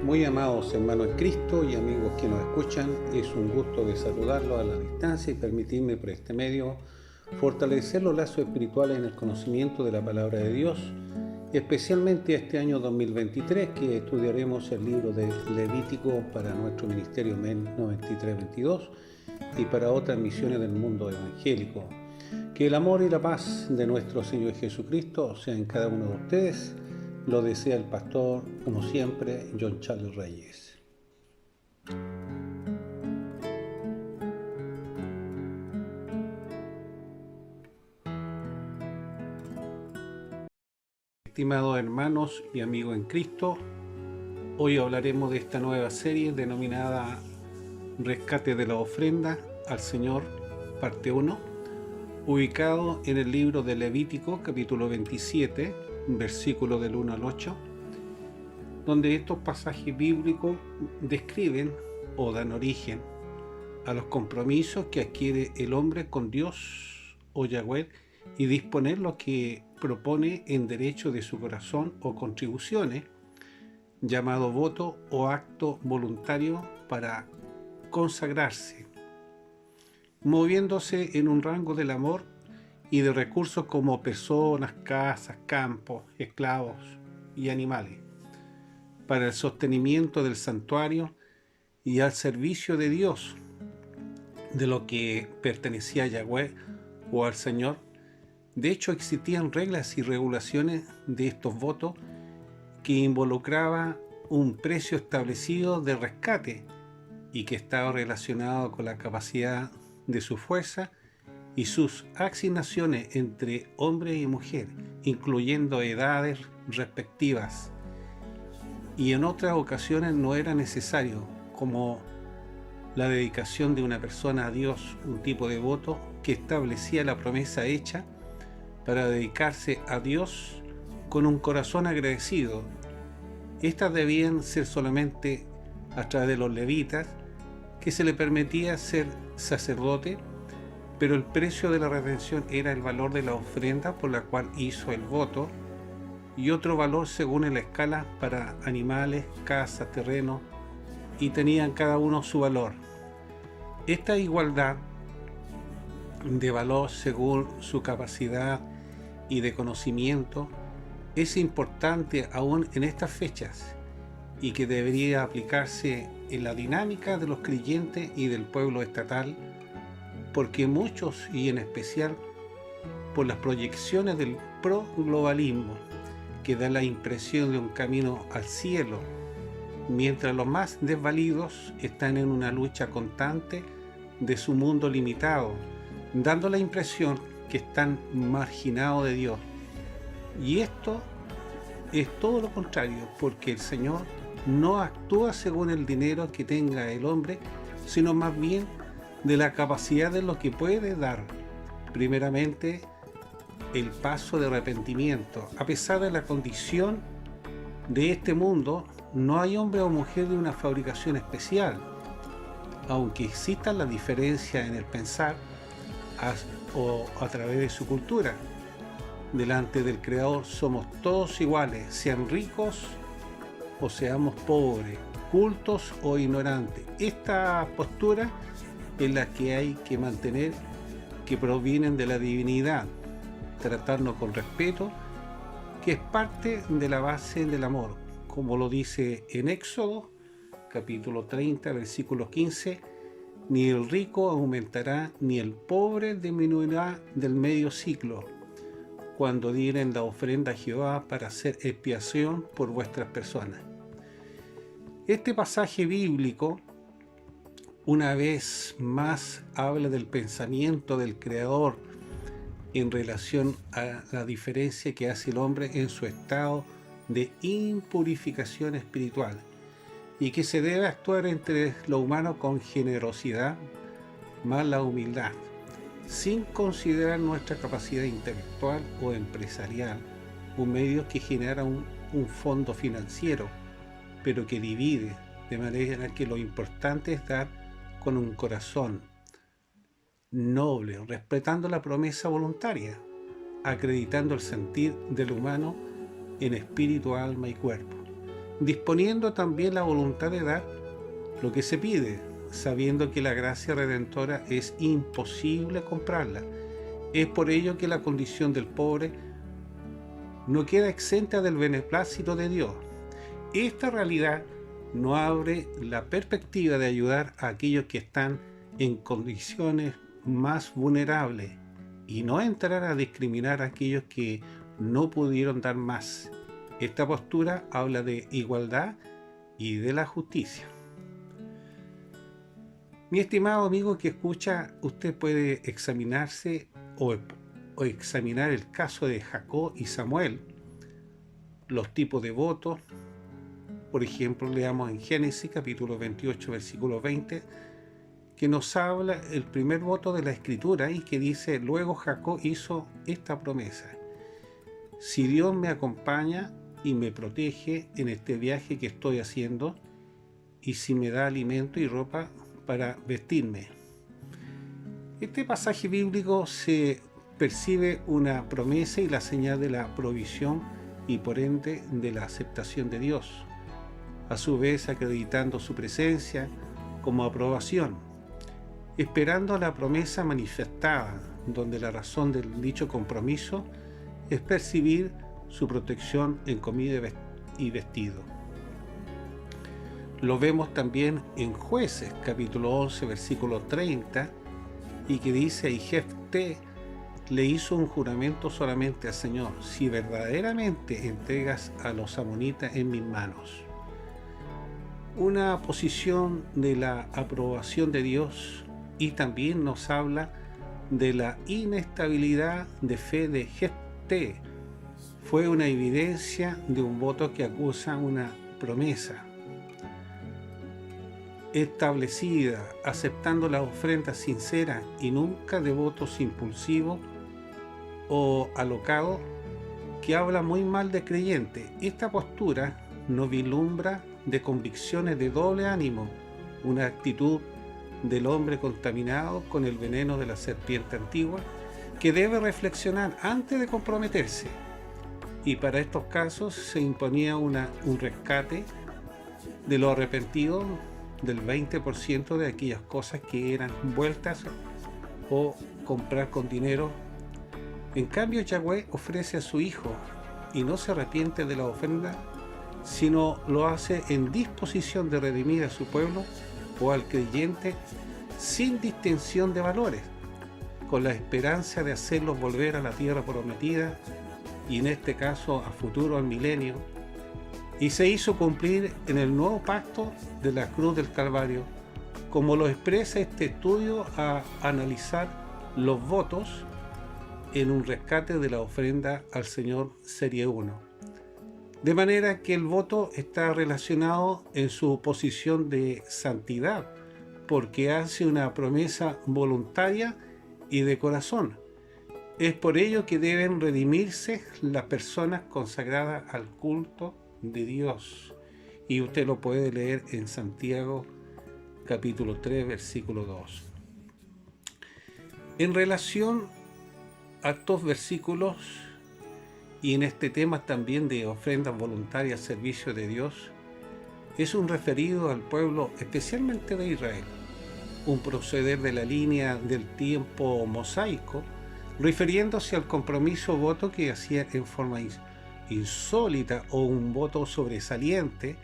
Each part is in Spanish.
Muy amados hermanos en Cristo y amigos que nos escuchan, es un gusto de saludarlos a la distancia y permitirme por este medio fortalecer los lazos espirituales en el conocimiento de la palabra de Dios, especialmente este año 2023 que estudiaremos el libro de Levítico para nuestro ministerio MEN 9322 y para otras misiones del mundo evangélico. Que el amor y la paz de nuestro Señor Jesucristo sean en cada uno de ustedes. Lo desea el pastor, como siempre, John Charles Reyes. Estimados hermanos y amigos en Cristo, hoy hablaremos de esta nueva serie denominada Rescate de la ofrenda al Señor, parte 1, ubicado en el libro de Levítico, capítulo 27, versículos del 1 al 8, donde estos pasajes bíblicos describen o dan origen a los compromisos que adquiere el hombre con Dios o Yahweh y disponer lo que propone en derecho de su corazón o contribuciones, llamado voto o acto voluntario para consagrarse, moviéndose en un rango del amor y de recursos como personas, casas, campos, esclavos y animales, para el sostenimiento del santuario y al servicio de Dios, de lo que pertenecía a Yahweh o al Señor. De hecho, existían reglas y regulaciones de estos votos que involucraba un precio establecido de rescate y que estaba relacionado con la capacidad de su fuerza y sus asignaciones entre hombre y mujer, incluyendo edades respectivas. Y en otras ocasiones no era necesario, como la dedicación de una persona a Dios, un tipo de voto que establecía la promesa hecha para dedicarse a Dios con un corazón agradecido. Estas debían ser solamente a través de los levitas, que se le permitía ser sacerdote, pero el precio de la redención era el valor de la ofrenda por la cual hizo el voto, y otro valor según la escala para animales, casas, terrenos, y tenían cada uno su valor. Esta igualdad de valor según su capacidad y de conocimiento es importante aún en estas fechas y que debería aplicarse en la dinámica de los creyentes y del pueblo estatal, porque muchos, y en especial por las proyecciones del pro-globalismo, que da la impresión de un camino al cielo, mientras los más desvalidos están en una lucha constante de su mundo limitado, dando la impresión que están marginados de Dios. Y esto es todo lo contrario, porque el Señor no actúa según el dinero que tenga el hombre, sino más bien de la capacidad de lo que puede dar. Primeramente, el paso de arrepentimiento. A pesar de la condición de este mundo, no hay hombre o mujer de una fabricación especial, aunque existan las diferencias en el pensar o a través de su cultura. Delante del Creador somos todos iguales, sean ricos o seamos pobres, cultos o ignorantes. Esta postura es la que hay que mantener, que provienen de la divinidad, tratarnos con respeto, que es parte de la base del amor, como lo dice en Éxodo, capítulo 30, versículo 15, ni el rico aumentará, ni el pobre disminuirá del medio ciclo, cuando dieren la ofrenda a Jehová para hacer expiación por vuestras personas. Este pasaje bíblico, una vez más, habla del pensamiento del Creador en relación a la diferencia que hace el hombre en su estado de impurificación espiritual, y que se debe actuar entre lo humano con generosidad, más la humildad, sin considerar nuestra capacidad intelectual o empresarial, un medio que genera un fondo financiero, pero que divide, de manera que lo importante es dar con un corazón noble, respetando la promesa voluntaria, acreditando el sentir del humano en espíritu, alma y cuerpo. disponiendo también la voluntad de dar lo que se pide, sabiendo que la gracia redentora es imposible comprarla. Es por ello que la condición del pobre no queda exenta del beneplácito de Dios. Esta realidad nos abre la perspectiva de ayudar a aquellos que están en condiciones más vulnerables y no entrar a discriminar a aquellos que no pudieron dar más. Esta postura habla de igualdad y de la justicia. Mi estimado amigo que escucha, usted puede examinarse o examinar el caso de Jacob y Samuel, los tipos de votos. Por ejemplo, leamos en Génesis capítulo 28, versículo 20, que nos habla el primer voto de la Escritura y que dice: luego Jacob hizo esta promesa: si Dios me acompaña y me protege en este viaje que estoy haciendo, y si me da alimento y ropa para vestirme. Este pasaje bíblico se percibe una promesa y la señal de la provisión y por ende de la aceptación de Dios, a su vez acreditando su presencia como aprobación, esperando la promesa manifestada, donde la razón del dicho compromiso es percibir su protección en comida y vestido. Lo vemos también en Jueces, capítulo 11, versículo 30, y que dice: y Jefté le hizo un juramento solamente al Señor: si verdaderamente entregas a los amonitas en mis manos. Una posición de la aprobación de Dios, y también nos habla de la inestabilidad de fe de Jefté. Fue una evidencia de un voto que acusa una promesa establecida, aceptando la ofrenda sincera y nunca de votos impulsivos o alocados que habla muy mal de creyente. Esta postura nos vislumbra de convicciones de doble ánimo, una actitud del hombre contaminado con el veneno de la serpiente antigua, que debe reflexionar antes de comprometerse. Y para estos casos se imponía un rescate de lo arrepentido del 20% de aquellas cosas que eran vueltas o comprar con dinero. En cambio, Yahweh ofrece a su Hijo y no se arrepiente de la ofrenda, sino lo hace en disposición de redimir a su pueblo o al creyente sin distinción de valores, con la esperanza de hacerlos volver a la tierra prometida, y en este caso a futuro, al milenio, y se hizo cumplir en el nuevo pacto de la cruz del Calvario, como lo expresa este estudio a analizar los votos en un rescate de la ofrenda al Señor serie 1. De manera que el voto está relacionado en su posición de santidad, porque hace una promesa voluntaria y de corazón. Es por ello que deben redimirse las personas consagradas al culto de Dios. Y usted lo puede leer en Santiago capítulo 3, versículo 2. En relación a estos versículos y en este tema también de ofrendas voluntarias al servicio de Dios, es un referido al pueblo especialmente de Israel, un proceder de la línea del tiempo mosaico, refiriéndose al compromiso voto que hacía en forma insólita o un voto sobresaliente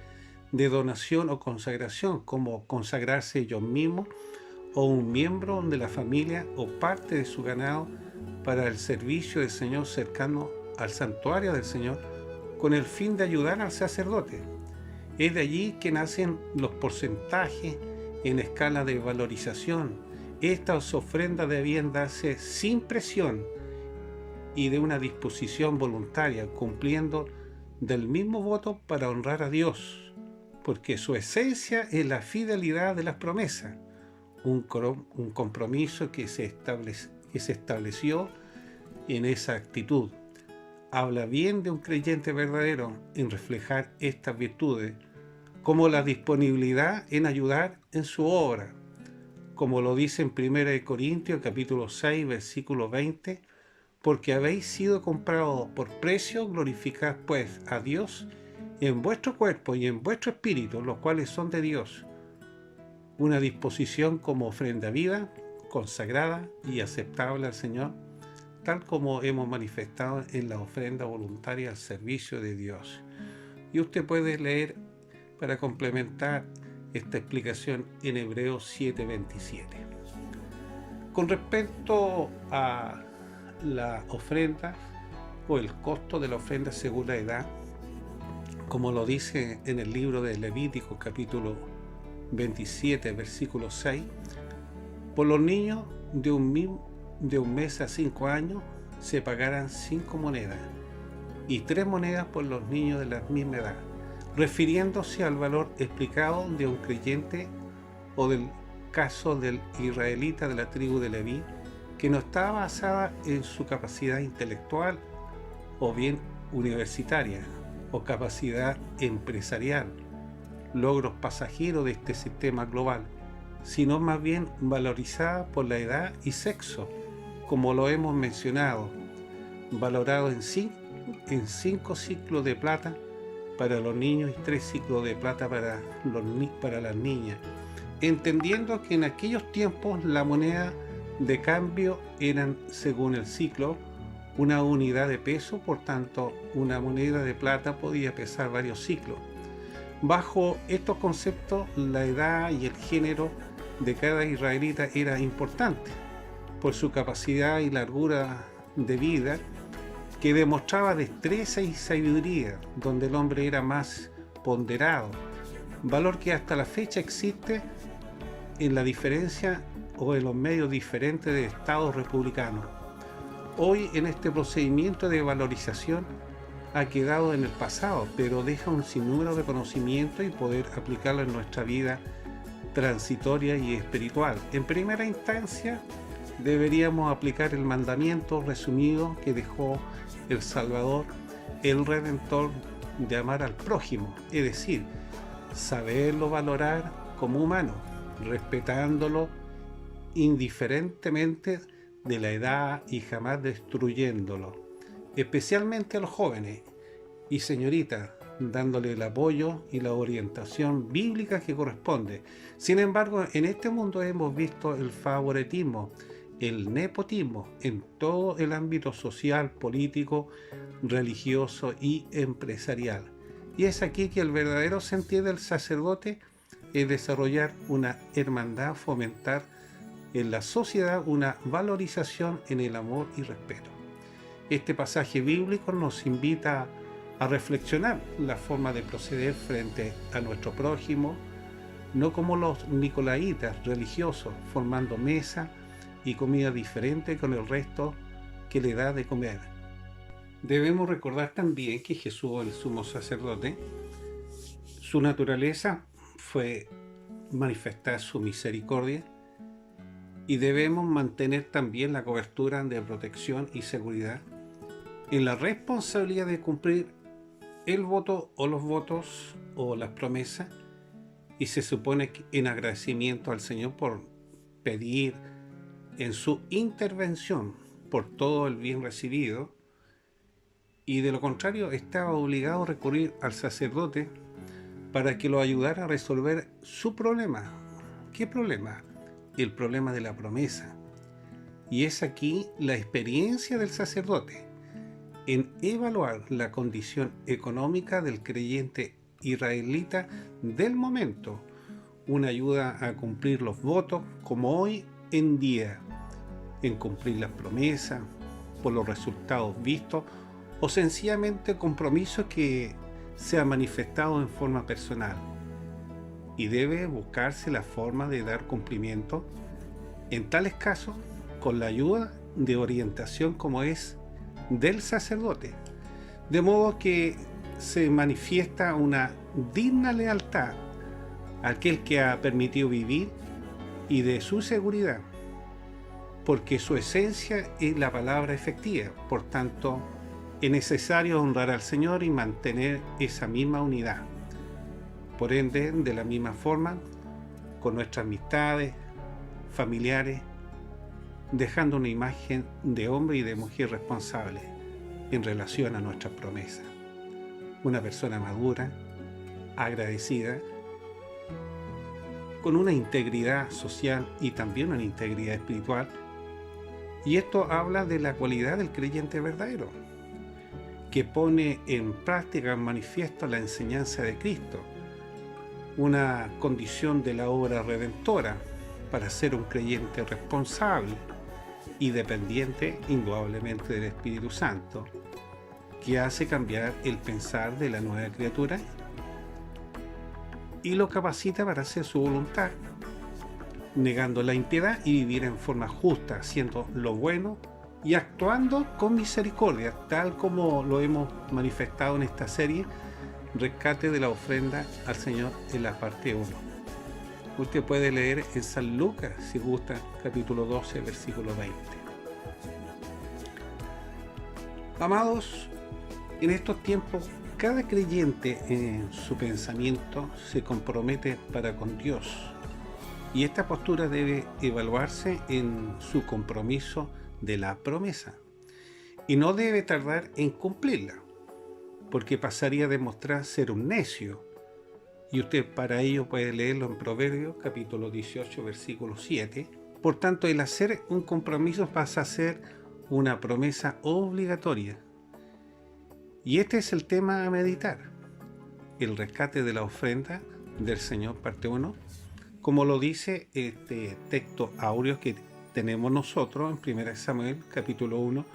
de donación o consagración, como consagrarse ellos mismos o un miembro de la familia o parte de su ganado para el servicio del Señor cercano al santuario del Señor, con el fin de ayudar al sacerdote. Es de allí que nacen los porcentajes en escala de valorización. Estas ofrendas debían darse sin presión y de una disposición voluntaria, cumpliendo del mismo voto para honrar a Dios, porque su esencia es la fidelidad de las promesas, un compromiso que se estableció en esa actitud. Habla bien de un creyente verdadero en reflejar estas virtudes, como la disponibilidad en ayudar en su obra, como lo dice en 1 Corintios capítulo 6, versículo 20, porque habéis sido comprados por precio, glorificad pues a Dios en vuestro cuerpo y en vuestro espíritu, los cuales son de Dios, una disposición como ofrenda viva, consagrada y aceptable al Señor, tal como hemos manifestado en la ofrenda voluntaria al servicio de Dios. Y usted puede leer para complementar esta explicación en Hebreos 7:27. Con respecto a la ofrenda o el costo de la ofrenda según la edad, como lo dice en el libro de Levítico capítulo 27 versículo 6, por los niños de un mes a 5 años se pagarán 5 monedas y 3 monedas por los niños de la misma edad, refiriéndose al valor explicado de un creyente o del caso del israelita de la tribu de Leví, que no estaba basada en su capacidad intelectual o bien universitaria o capacidad empresarial, logros pasajeros de este sistema global, sino más bien valorizada por la edad y sexo, como lo hemos mencionado, valorado en 5 ciclos de plata para los niños y 3 ciclos de plata para las niñas, entendiendo que en aquellos tiempos la moneda de cambio eran, según el ciclo, una unidad de peso, por tanto una moneda de plata podía pesar varios ciclos. Bajo estos conceptos, la edad y el género de cada israelita era importante por su capacidad y largura de vida, que demostraba destreza y sabiduría, donde el hombre era más ponderado, valor que hasta la fecha existe en la diferencia o en los medios diferentes de estados republicanos. Hoy en este procedimiento de valorización ha quedado en el pasado, pero deja un sinnúmero de conocimiento y poder aplicarlo en nuestra vida transitoria y espiritual. En primera instancia, deberíamos aplicar el mandamiento resumido que dejó el Salvador, el Redentor, de amar al prójimo, es decir, saberlo valorar como humano, respetándolo indiferentemente de la edad y jamás destruyéndolo, especialmente a los jóvenes y señoritas, dándole el apoyo y la orientación bíblica que corresponde. Sin embargo, en este mundo hemos visto el favoritismo, el nepotismo en todo el ámbito social, político, religioso y empresarial. Y es aquí que el verdadero sentido del sacerdote es desarrollar una hermandad, fomentar en la sociedad una valorización en el amor y respeto. Este pasaje bíblico nos invita a reflexionar la forma de proceder frente a nuestro prójimo, no como los nicolaitas religiosos, formando mesa y comida diferente con el resto que le da de comer. Debemos recordar también que Jesús, el sumo sacerdote, su naturaleza fue manifestar su misericordia, y debemos mantener también la cobertura de protección y seguridad en la responsabilidad de cumplir el voto o los votos o las promesas, y se supone que en agradecimiento al Señor por pedir en su intervención por todo el bien recibido, y de lo contrario estaba obligado a recurrir al sacerdote para que lo ayudara a resolver su problema. ¿Qué problema? El problema de la promesa. Y es aquí la experiencia del sacerdote en evaluar la condición económica del creyente israelita del momento, una ayuda a cumplir los votos como hoy en día, en cumplir las promesas por los resultados vistos o sencillamente compromisos que se han manifestado en forma personal. Y debe buscarse la forma de dar cumplimiento en tales casos con la ayuda de orientación como es del sacerdote, de modo que se manifiesta una digna lealtad a aquel que ha permitido vivir y de su seguridad, porque su esencia es la palabra efectiva. Por tanto, es necesario honrar al Señor y mantener esa misma unidad. Por ende, de la misma forma, con nuestras amistades, familiares, dejando una imagen de hombre y de mujer responsable en relación a nuestras promesas. una persona madura, agradecida, con una integridad social y también una integridad espiritual. Y esto habla de la cualidad del creyente verdadero, que pone en práctica, en manifiesto la enseñanza de Cristo, una condición de la obra redentora para ser un creyente responsable y dependiente indudablemente del Espíritu Santo, que hace cambiar el pensar de la nueva criatura y lo capacita para hacer su voluntad, negando la impiedad y vivir en forma justa, haciendo lo bueno y actuando con misericordia, tal como lo hemos manifestado en esta serie, Rescate de la ofrenda al Señor, en la parte 1. Usted puede leer en San Lucas, si gusta, capítulo 12, versículo 20. Amados, en estos tiempos, cada creyente en su pensamiento se compromete para con Dios, y esta postura debe evaluarse en su compromiso de la promesa, y no debe tardar en cumplirla, porque pasaría a demostrar ser un necio. Y usted para ello puede leerlo en Proverbios capítulo 18 versículo 7. Por tanto, el hacer un compromiso pasa a ser una promesa obligatoria. Y este es el tema a meditar: el rescate de la ofrenda del Señor, parte 1, como lo dice este texto áureo que tenemos nosotros en 1 Samuel capítulo 1,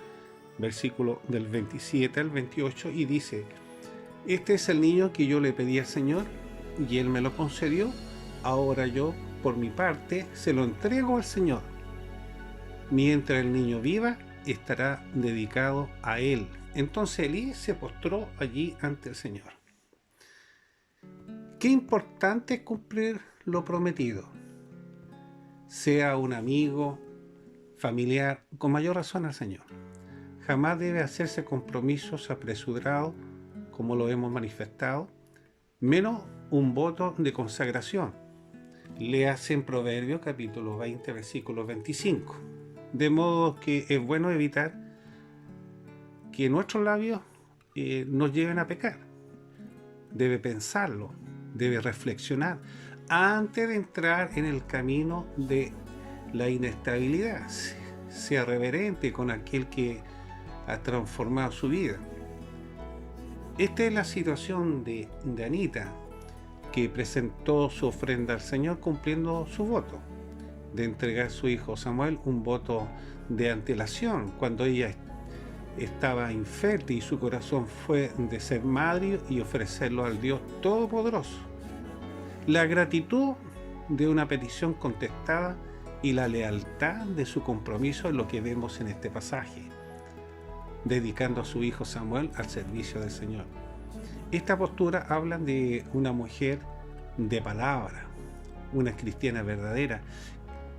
versículo del 27 al 28, y dice: este es el niño que yo le pedí al Señor, y Él me lo concedió. Ahora yo, por mi parte, se lo entrego al Señor. Mientras el niño viva, estará dedicado a Él. Entonces Elí se postró allí ante el Señor. Qué importante es cumplir lo prometido. Sea un amigo, familiar, con mayor razón al Señor. Jamás debe hacerse compromisos apresurados, como lo hemos manifestado, menos un voto de consagración. Léase en Proverbios capítulo 20, versículo 25. De modo que es bueno evitar que nuestros labios nos lleven a pecar. Debe pensarlo, debe reflexionar antes de entrar en el camino de la inestabilidad. Sea reverente con aquel que ha transformado su vida. Esta es la situación de Anita, que presentó su ofrenda al Señor cumpliendo su voto de entregar a su hijo Samuel, un voto de antelación cuando ella estaba infértil y su corazón fue de ser madre y ofrecerlo al Dios Todopoderoso. La gratitud de una petición contestada y la lealtad de su compromiso es lo que vemos en este pasaje, dedicando a su hijo Samuel al servicio del Señor. Esta postura habla de una mujer de palabra, una cristiana verdadera,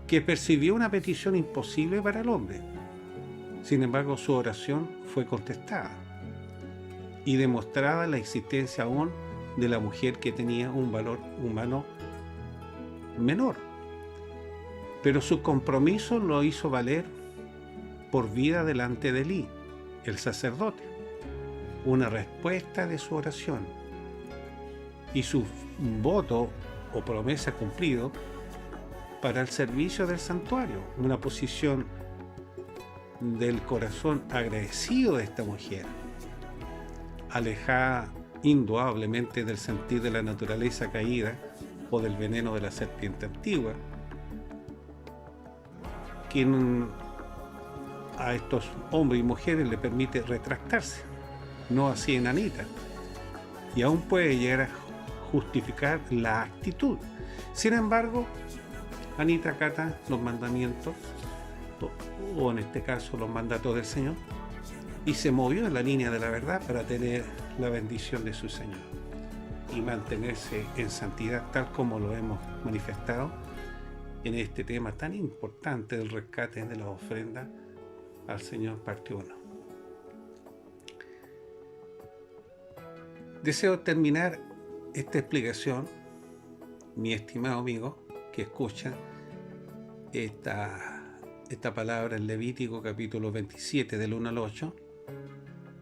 que percibió una petición imposible para el hombre. Sin embargo, su oración fue contestada y demostrada la existencia aún de la mujer que tenía un valor humano menor. Pero su compromiso lo hizo valer por vida delante de Elí, el sacerdote, una respuesta de su oración y su voto o promesa cumplido para el servicio del santuario, una posición del corazón agradecido de esta mujer, alejada indudablemente del sentir de la naturaleza caída o del veneno de la serpiente antigua, quien a estos hombres y mujeres le permite retractarse, no así en Anita, y aún puede llegar a justificar la actitud. Sin embargo, Anita acata los mandamientos, o en este caso los mandatos del Señor, y se movió en la línea de la verdad para tener la bendición de su Señor y mantenerse en santidad, tal como lo hemos manifestado en este tema tan importante del rescate de la ofrenda al Señor, parte 1. Deseo terminar esta explicación, mi estimado amigo que escucha esta palabra en Levítico capítulo 27 del 1 al 8,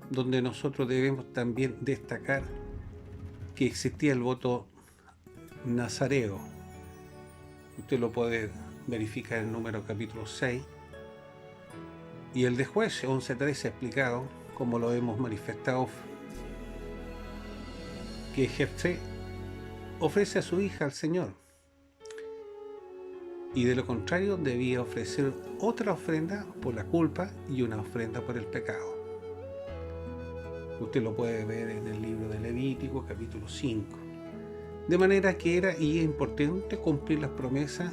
donde nosotros debemos también destacar que existía el voto nazareo. Usted lo puede verificar en Números capítulo 6, y el de Jueces 11:13 explicado, como lo hemos manifestado, que Jefté ofrece a su hija al Señor, y de lo contrario debía ofrecer otra ofrenda por la culpa y una ofrenda por el pecado. Usted lo puede ver en el libro de Levítico capítulo 5. De manera que era y es importante cumplir las promesas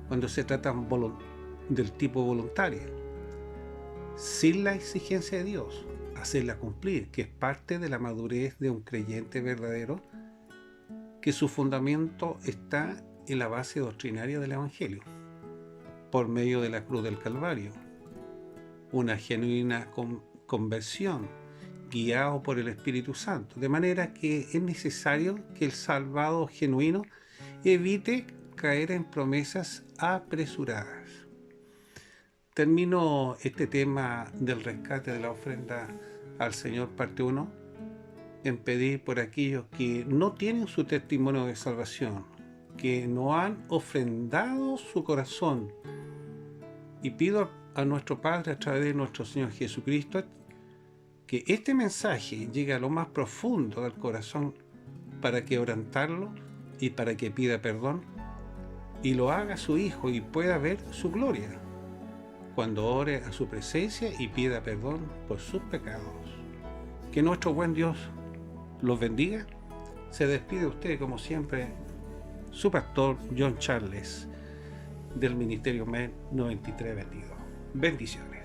cuando se tratan del tipo voluntario, sin la exigencia de Dios, hacerla cumplir, que es parte de la madurez de un creyente verdadero, que su fundamento está en la base doctrinaria del Evangelio, por medio de la cruz del Calvario, una genuina conversión, guiado por el Espíritu Santo, de manera que es necesario que el salvado genuino evite caer en promesas apresuradas. Termino este tema del rescate de la ofrenda al Señor, parte 1, en pedir por aquellos que no tienen su testimonio de salvación, que no han ofrendado su corazón, y pido a nuestro Padre a través de nuestro Señor Jesucristo que este mensaje llegue a lo más profundo del corazón para quebrantarlo y para que pida perdón y lo haga su Hijo y pueda ver su gloria cuando ore a su presencia y pida perdón por sus pecados. Que nuestro buen Dios los bendiga. Se despide usted, como siempre, su pastor John Charles, del Ministerio MED 9322. Bendiciones.